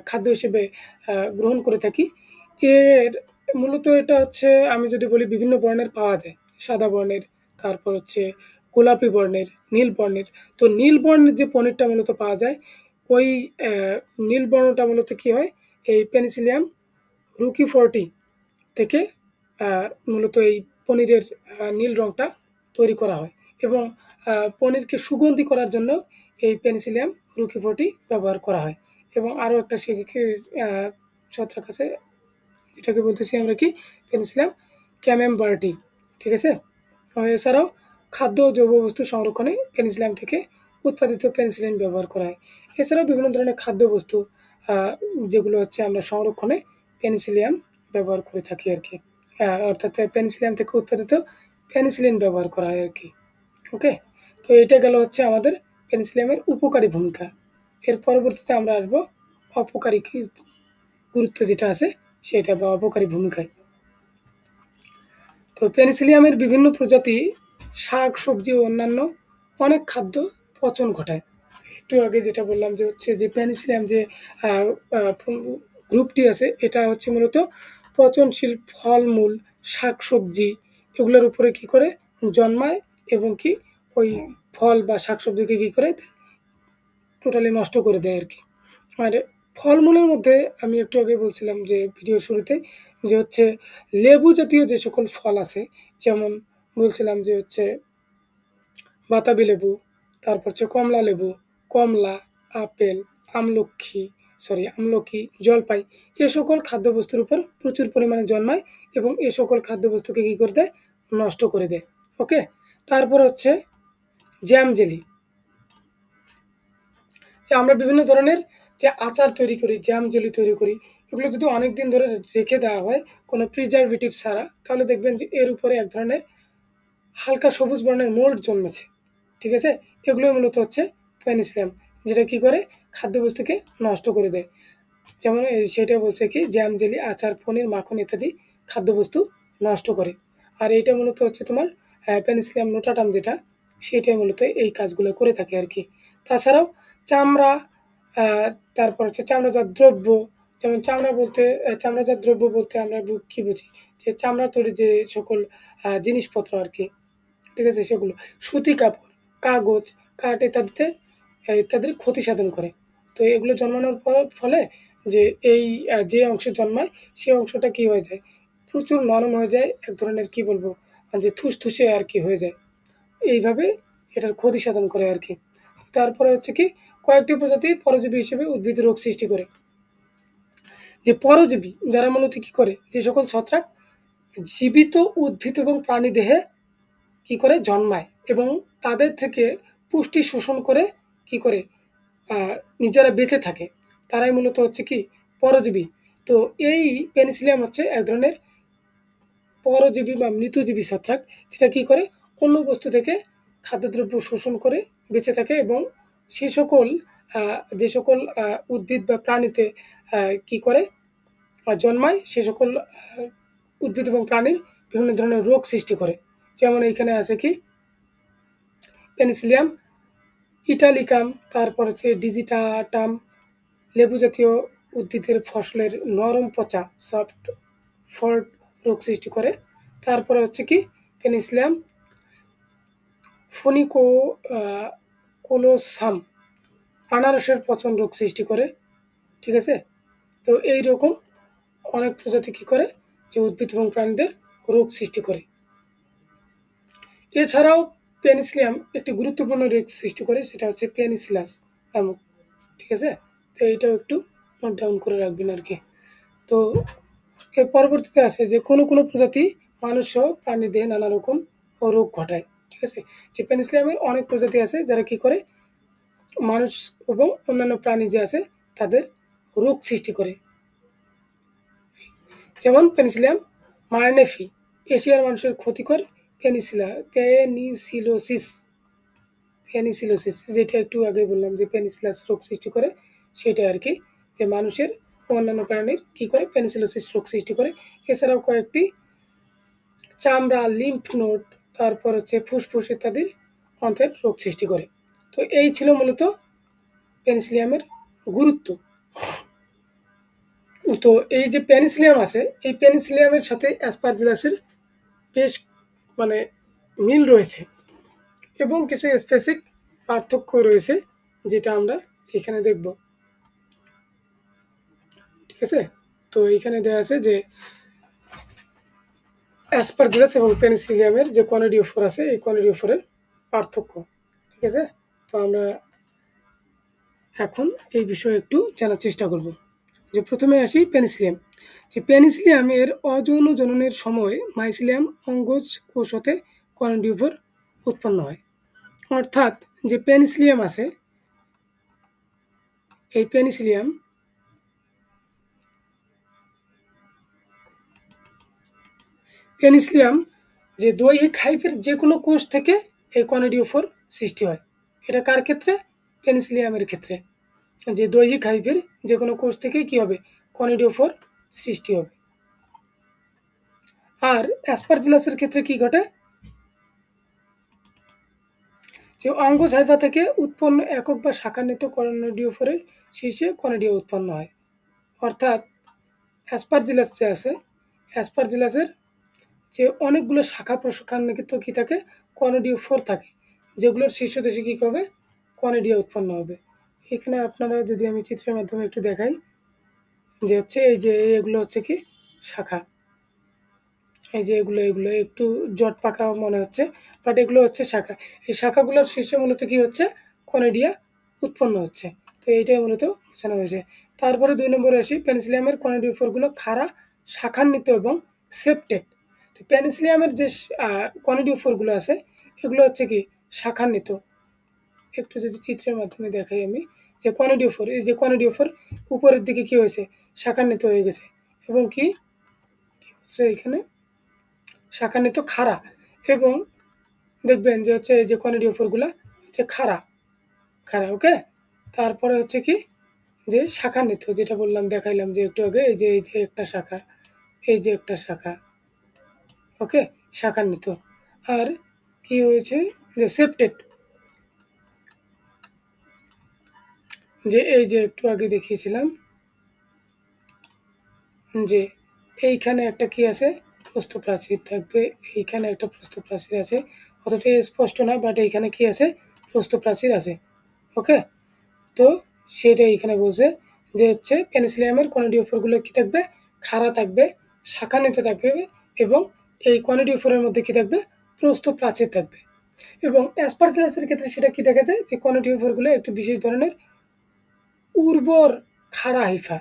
খাদ্য হিসেবে গ্রহণ করে থাকি, এর মূলত এটা হচ্ছে, আমি যদি বলি বিভিন্ন বর্ণের পাওয়া যায়, সাদা বর্ণের, তারপর হচ্ছে গোলাপি বর্ণের, নীল বর্ণের। তো নীল বর্ণের যে পনিরটা মূলত পাওয়া যায়, ওই নীল বর্ণটা মূলত কী হয়, এই পেনিসিলিয়াম রুকিফোর্টি থেকে মূলত এই পনিরের নীল রঙটা তৈরি করা হয়। এবং পনিরকে সুগন্ধি করার জন্য এই পেনিসিলিয়াম রুকিফোর্টি ব্যবহার করা হয়। এবং আরও একটা ছত্রাক আছে, যেটাকে বলতেছি আমরা কি পেনিসিলিয়াম ক্যামেমবার্টি। ঠিক আছে, এছাড়াও খাদ্য ও জৈববস্তু সংরক্ষণে পেনিসিলিয়াম থেকে উৎপাদিত পেনিসিলিন ব্যবহার করা হয়। এছাড়াও বিভিন্ন ধরনের খাদ্যবস্তু যেগুলো হচ্ছে আমরা সংরক্ষণে পেনিসিলিয়াম ব্যবহার করে থাকি আর কি। অর্থাৎ পেনিসিলিয়াম থেকে উৎপাদিত পেনিসিলিন ব্যবহার করা হয় আর কি। ওকে, তো এটা গেল হচ্ছে আমাদের পেনিসিলিয়ামের উপকারী ভূমিকা। এর পরবর্তীতে আমরা আসবো অপকারী গুরুত্ব যেটা আছে সেটা, বা অপকারী ভূমিকায়। তো পেনিসিলিয়ামের বিভিন্ন প্রজাতি শাক, সবজি ও অন্যান্য অনেক খাদ্য পচন ঘটায়। একটু আগে যেটা বললাম যে হচ্ছে যে পেনিসিলিয়াম যে গ্রুপটি আছে, এটা হচ্ছে মূলত পচনশীল ফলমূল, শাক সবজি এগুলোর উপরে কি করে জন্মায়, এবং কি ওই ফল বা শাক সবজিকে কী করে টোটালি নষ্ট করে দেয় আর কি। আর ফলমূলের মধ্যে আমি একটু আগে বলছিলাম যে ভিডিওর শুরুতে, যে হচ্ছে লেবু জাতীয় যে সকল ফল আছে, যেমন বলছিলাম যে হচ্ছে বাতাবি লেবু, তারপর হচ্ছে কমলা লেবু, কমলা, আপেল, আমলকি, জলপাই, এ সকল খাদ্যবস্তুর উপর প্রচুর পরিমাণে জন্মায় এবং এ সকল খাদ্যবস্তুকে কী করে দেয়, নষ্ট করে দেয়। ওকে, তারপর হচ্ছে জ্যাম জেলি, যে আমরা বিভিন্ন ধরনের যে আচার তৈরি করি, জ্যাম জেলি তৈরি করি, এগুলো যদি অনেক দিন ধরে রেখে দেওয়া হয় কোনো প্রিজারভেটিভ ছাড়া, তাহলে দেখবেন যে এর উপরে এক ধরনের হালকা সবুজ বর্ণের মোল্ড জন্মেছে। ঠিক আছে, এগুলো মূলত হচ্ছে পেনিসিলিয়াম, যেটা কী করে খাদ্যবস্তুকে নষ্ট করে দেয়। যেমন সেটা বলছে কি জ্যাম, জেলি, আচার, পনির, মাখন ইত্যাদি খাদ্যবস্তু নষ্ট করে। আর এইটা মূলত হচ্ছে তোমার পেনিসিলিয়াম নোটাটাম যেটা, সেইটাই মূলত এই কাজগুলো করে থাকে আর কি। তাছাড়াও চামড়া, তারপর হচ্ছে চামড়াজাত দ্রব্য, যেমন চামড়াজাত দ্রব্য বলতে আমরা কী বুঝি, যে চামড়া তৈরি যে সকল জিনিসপত্র আর কি। ঠিক আছে, সেগুলো সুতি কাপড়, কাগজ, কাঠ ইত্যাদিতে ইত্যাদির ক্ষতি সাধন করে। তো এগুলো জন্মানোর ফলে যে এই যে অংশে জন্মায় সেই অংশটা কি হয়ে যায়, প্রচুর নরম হয়ে যায়, এক ধরনের কি বলবো যে থুসথুসে আর কি হয়ে যায়। এইভাবে এটার ক্ষতি সাধন করে আর কি। তারপরে হচ্ছে কি কয়েকটি প্রজাতি পরজীবী হিসেবে উদ্ভিদ রোগ সৃষ্টি করে। যে পরজীবী যারা মূলত কি করে, যে সকল ছত্রাক জীবিত উদ্ভিদ এবং প্রাণী দেহে কি করে জন্মায় এবং তাদের থেকে পুষ্টি শোষণ করে কি করে নিজেরা বেঁচে থাকে, তারাই মূলত হচ্ছে কি পরজীবী। তো এই পেনিসিলিয়াম হচ্ছে এক ধরনের পরজীবী বা মৃতজীবী ছত্রাক, যেটা কি করে অন্য বস্তু থেকে খাদ্যদ্রব্য শোষণ করে বেঁচে থাকে এবং সে সকল যে সকল উদ্ভিদ বা প্রাণীতে কি করে জন্মায় সে সকল উদ্ভিদ এবং প্রাণীর বিভিন্ন ধরনের রোগ সৃষ্টি করে। যেমন এইখানে আছে কি পেনিসিলিয়াম ইটালিকাম, তারপর হচ্ছে ডিজিটাটাম, লেবু জাতীয় উদ্ভিদের ফসলের নরম পচা সফট ফল্ট রোগ সৃষ্টি করে। তারপরে হচ্ছে কি পেনিসিলিয়াম ফোনিকো কোলোসাম আনারসের পচন রোগ সৃষ্টি করে। ঠিক আছে, তো এই রকম অনেক প্রজাতি কী করে যে উদ্ভিদ এবং প্রাণীদের রোগ সৃষ্টি করে। এছাড়াও পেনিসিলিয়াম একটি গুরুত্বপূর্ণ রোগ সৃষ্টি করে, সেটা হচ্ছে পেনিসিলাস নামক। ঠিক আছে, তো এইটাও একটু নোট ডাউন করে রাখবেন আর কি। তো এর পরবর্তীতে আছে যে কোনো কোনো প্রজাতি মানুষ সহ প্রাণী দেহে নানা রকম রোগ ঘটায়। ঠিক আছে, যে পেনিসিলিয়ামের অনেক প্রজাতি আছে যারা কি করে মানুষ এবং অন্যান্য প্রাণী যে আছে তাদের রোগ সৃষ্টি করে। যেমন পেনিসিলিয়াম মারনেফি এশিয়ার মানুষের ক্ষতিকর পেনিসিলোসিস যেটা একটু আগে বললাম যে পেনিসিলাস রোগ সৃষ্টি করে, সেটা আর কি, যে মানুষের ও অন্যান্য প্রাণীর কি করে পেনিসিলোসিস রোগ সৃষ্টি করে। এছাড়াও কয়েকটি চামড়া, লিম্ফ নোড, তারপর হচ্ছে ফুসফুস ইত্যাদির অন্ত্রের রোগ সৃষ্টি করে। তো এই ছিল মূলত পেনিসিলিয়ামের গুরুত্ব। তো এই যে পেনিসিলিয়াম আছে, এই পেনিসিলিয়ামের সাথে অ্যাসপারজিলাসের বেশ মানে মিল রয়েছে এবং কিছু স্পেসিফিক পার্থক্য রয়েছে, যেটা আমরা এখানে দেখব। ঠিক আছে, তো এখানে দেওয়া আছে যে অ্যাসপারজিলাস এবং পেনিসিলিয়ামের যে কনিডিওফোর আছে, এই কনিডিওফোরের পার্থক্য। ঠিক আছে, তো আমরা এখন এই বিষয়ে একটু জানার চেষ্টা করব। যে প্রথমে আসি পেনিসিলিয়াম। যে পেনিসিলিয়াম এর অযৌন জননের সময় মাইসিলিয়াম অঙ্গজ কোষ হতে কনিডিওফোর উৎপন্ন হয়। অর্থাৎ যে পেনিসিলিয়াম আছে, এই পেনিসিলিয়াম যে দৈহিক হাইফের যে কোনো কোষ থেকে এই কনিডিওফোর সৃষ্টি হয়। এটা কার ক্ষেত্রে? পেনিসিলিয়ামের ক্ষেত্রে। যে দৈহিক হাইফের যে কোনো কোষ থেকে কি হবে, কনিডিওফোর সৃষ্টি হবে। আর অ্যাসপারজিলাসের ক্ষেত্রে কি ঘটে, যে অঙ্গজ হাইফা থেকে উৎপন্ন একক বা শাখান্বিত কনিডিওফোরের শীর্ষে কনিডিও উৎপন্ন হয়। অর্থাৎ অ্যাসপারজিলাস যে আছে, অ্যাসপারজিলাসের যে অনেকগুলো শাখা প্রশাখান্বিত কি থাকে, কনিডিওফোর থাকে, যেগুলোর শীর্ষদেশে কী হবে, কনিডিয়া উৎপন্ন হবে। এখানে আপনারা যদি আমি চিত্রের মাধ্যমে একটু দেখাই, যে হচ্ছে এই যে এগুলো হচ্ছে কি শাখা, এই যে এগুলো এগুলো একটু জট পাকা মনে হচ্ছে, বাট এগুলো হচ্ছে শাখা। এই শাখাগুলোর শীর্ষে মূলত কি হচ্ছে, কনিডিয়া উৎপন্ন হচ্ছে। তো এইটাই মূলত বোঝানো হয়েছে। তারপরে 2 নম্বরে আসি, পেনিসিলিয়ামের কনিডিওফোরগুলো খাড়া, শাখান্বিত এবং সেপ্টেড। তো পেনিসিলিয়ামের যে কনিডিওফোরগুলো আছে, এগুলো হচ্ছে কি শাখান্বিত। একটু যদি চিত্রের মাধ্যমে দেখাই আমি, যে কনিডিওফোর, এই যে কনিডিওফোর উপরের দিকে কি হয়েছে, শাখান্বিত হয়ে গেছে এবং কি হচ্ছে এখানে শাখান্বিত খাড়া, এবং দেখবেন যে হচ্ছে এই যে কনিডিওফোরগুলো হচ্ছে খাড়া খাড়া। ওকে, তারপরে হচ্ছে কি যে শাখান্বিত, যেটা বললাম দেখাইলাম যে একটু আগে, এই যে একটা শাখা, এই যে একটা শাখা। ওকে, শাখান্বিত। আর কি হয়েছে যে সেপ্টেড, যে এই যে একটু আগে দেখিয়েছিলাম যে এইখানে একটা কি আছে, প্রস্থপ্রাচীর থাকবে, এইখানে একটা প্রস্থপ্রাচীর আছে, অতটা স্পষ্ট না, বাট এইখানে কি আছে, প্রস্থপ্রাচীর আছে। ওকে, তো সেটাই এখানে বলছে যে হচ্ছে পেনিসিলিয়ামের কনিডিওফোরগুলো কী থাকবে, খাড়া থাকবে, শাখান্বিত থাকবে এবং এই কনিডিওফোরের মধ্যে কী থাকবে, প্রস্থ প্রাচীর থাকবে। এবং অ্যাসপারজিলাসের ক্ষেত্রে সেটা কী দেখা যায় যে কনিডিওফোরগুলো একটু বিশেষ ধরনের উর্বর খাড়া হাইফা,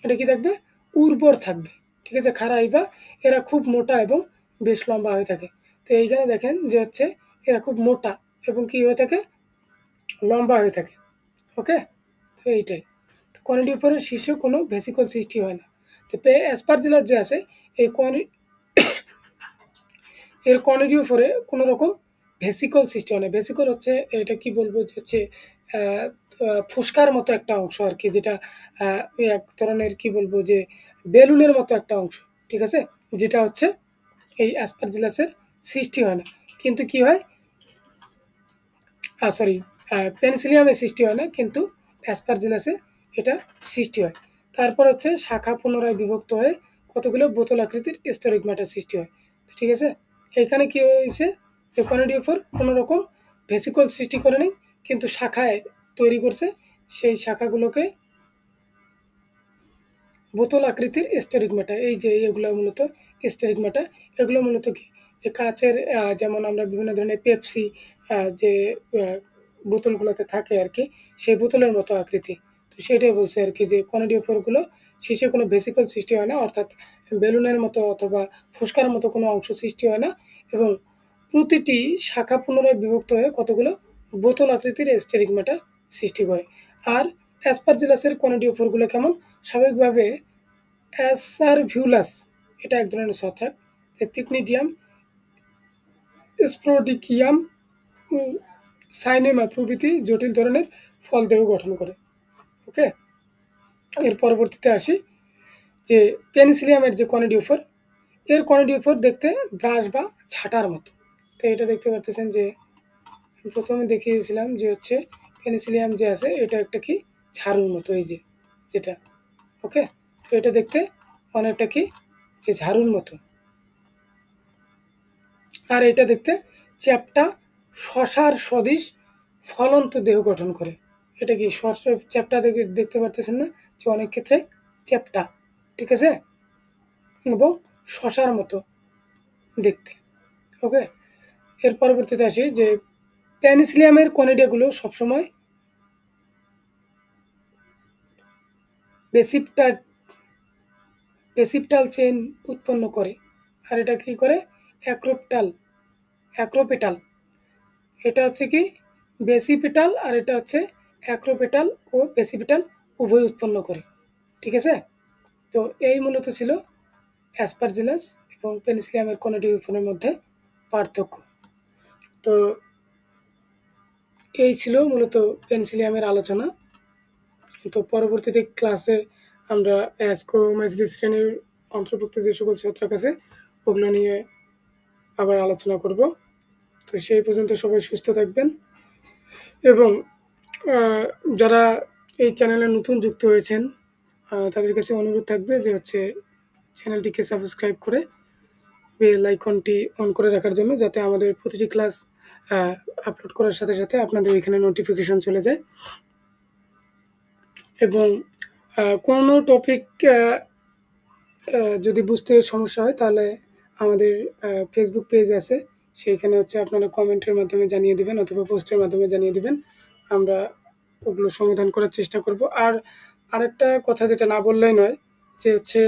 এটা কি থাকবে, উর্বর থাকবে, ঠিক আছে, খাড়া হাইফা। এরা খুব মোটা এবং বেশ লম্বা হয়ে থাকে। তো এইখানে দেখেন যে হচ্ছে এরা খুব মোটা এবং কি হয়ে থাকে, লম্বা হয়ে থাকে। ওকে, তো এইটাই। তো কনিডিওফোরের শীর্ষে কোনো ভেসিকল সৃষ্টি হয় না। তো অ্যাসপারজিলাস যে আছে এই এর কনিডিওফোরে কোনো রকম ভেসিকল সৃষ্টি হয় না। ভেসিকল হচ্ছে এটা কি বলবো যে হচ্ছে ফুসকার মতো একটা অংশ আর কি, যেটা এক ধরনের কি বলবো যে বেলুনের মতো একটা অংশ, ঠিক আছে, যেটা হচ্ছে এই অ্যাসপারজিলাসের সৃষ্টি হয় না। কিন্তু কি হয়, সরি, পেনিসিলিয়ামে সৃষ্টি হয় না, কিন্তু অ্যাসপারজিলাসে এটা সৃষ্টি হয়। তারপর হচ্ছে শাখা পুনরায় বিভক্ত হয়ে কতগুলো বোতল আকৃতির স্টেরোগমাটা সৃষ্টি হয়, ঠিক আছে। এখানে কি হয়েছে যে কনিডিওফোর কোনো রকম ভেসিকল সৃষ্টি করে নেই, কিন্তু শাখায় তৈরি করছে, সেই শাখাগুলোকে বোতল আকৃতির স্টেরিগমাটা। এই যে এগুলো মূলত স্টেরিগমাটা, এগুলো মূলত কি, যে কাচের যেমন আমরা বিভিন্ন ধরনের পেপসি যে বোতলগুলোতে থাকে আর কি, সেই বোতলের মতো আকৃতি। তো সেটাই বলছে আর কি যে কনিডিওফোরগুলো শীর্ষে কোনো ভেসিকল সৃষ্টি হয় না, অর্থাৎ বেলুনের মতো অথবা ফুসকার মতো কোনো অংশ সৃষ্টি হয় না, এবং প্রতিটি শাখা পুনরায় বিভক্ত হয়ে কতগুলো বোতল আকৃতির স্টেরিগমাটা সৃষ্টি করে। আর অ্যাসপারজিলাসের কনিডিওফোরগুলো কেমন, স্বাভাবিকভাবে অ্যাসারভিউলাস, এটা এক ধরনের ছত্রাক, পিকনিডিয়াম, স্প্রোডিকিয়াম, সাইনেমা প্রভৃতি জটিল ধরনের ফল দেহ গঠন করে। ওকে, এর পরবর্তীতে আসি যে পেনিসিলিয়ামের যে কনিডিওফোর, এর কনিডিওফোর দেখতে ব্রাশ বা ঝাঁটার মতো। তো এটা দেখতে পারতেছেন যে প্রথমে দেখিয়েছিলাম যে হচ্ছে পেনিসিলিয়াম যে আছে এটা একটা কি ঝাড়ুর মতো, এই যে যেটা। ওকে, তো এটা দেখতে অনেকটা কি যে ঝাড়ুর মতো, আর এটা দেখতে চ্যাপ্টা শশার সদৃশ ফলন্ত দেহ গঠন করে। এটা কি চ্যাপ্টা দেখে দেখতে পারতেছেন না যে অনেক ক্ষেত্রে চ্যাপ্টা, ঠিক আছে, এবং শশার মতো দেখতে। ওকে, এর পরবর্তীতে আসি যে পেনিসিলিয়ামের কনিডিয়াগুলো সবসময় বেসিপটা বেসিপটাল চেইন উৎপন্ন করে। আর এটা কি করে, অ্যাক্রোপেটাল, এটা হচ্ছে কি বেসিপিটাল, আর এটা হচ্ছে অ্যাক্রোপেটাল ও বেসিপিটাল উভয় উৎপন্ন করে, ঠিক আছে। তো এই মূলত ছিল অ্যাসপারজিলাস এবং পেনিসিলিয়ামের কনিডিওফোরের মধ্যে পার্থক্য। তো এই ছিল মূলত পেনিসিলিয়ামের আলোচনা। তো পরবর্তীতে ক্লাসে আমরা অ্যাসকোমাইসিস শ্রেণীর অন্তর্ভুক্ত যে সকল ছত্রাক আছে ওগুলো নিয়ে আবার আলোচনা করব। তো সেই পর্যন্ত সবাই সুস্থ থাকবেন, এবং যারা এই চ্যানেলে নতুন যুক্ত হয়েছেন তাদের কাছে অনুরোধ থাকবে যে হচ্ছে চ্যানেলটিকে সাবস্ক্রাইব করে বেল আইকনটি অন করে রাখার জন্য, যাতে আমাদের প্রতিটি ক্লাস আপলোড করার সাথে সাথে আপনাদের এখানে নোটিফিকেশন চলে যায়। এবং কোনো টপিক যদি বুঝতে সমস্যা হয় তাহলে আমাদের ফেসবুক পেজ আছে, সেইখানে হচ্ছে আপনারা কমেন্টের মাধ্যমে জানিয়ে দেবেন অথবা পোস্টের মাধ্যমে জানিয়ে দেবেন, আমরা ওগুলো সমাধান করার চেষ্টা করব। আর আরেকটা কথা যেটা না বললেই নয়, যে হচ্ছে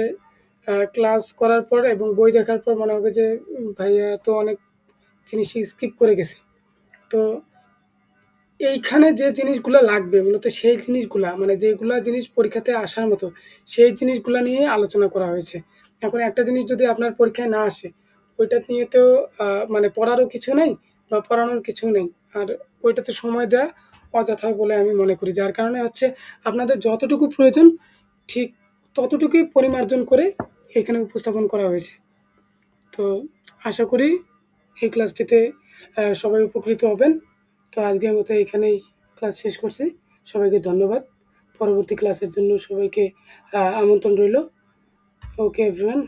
ক্লাস করার পর এবং বই দেখার পর মনে হবে যে ভাইয়া তো অনেক জিনিসই স্কিপ করে গেছে। তো এইখানে যে জিনিসগুলো লাগবে মূলত সেই জিনিসগুলা, মানে যেগুলা জিনিস পরীক্ষাতে আসার মতো সেই জিনিসগুলা নিয়ে আলোচনা করা হয়েছে। এখন একটা জিনিস যদি আপনার পরীক্ষায় না আসে, ওইটা নিয়ে তো মানে পড়ারও কিছু নেই বা পড়ানোর কিছু নেই, আর ওইটাতে সময় দেওয়া অযথা বলে আমি মনে করি। যার কারণে হচ্ছে আপনাদের যতটুকু প্রয়োজন ঠিক ততটুকুই পরিমার্জন করে এখানে উপস্থাপন করা হয়েছে। তো আশা করি এই ক্লাসটিতে সবাই উপকৃত হবেন। তো আজকের মতো এখানেই ক্লাস শেষ করছি। সবাইকে ধন্যবাদ। পরবর্তী ক্লাসের জন্য সবাইকে আমন্ত্রণ রইল। ওকে এভরিওয়ান।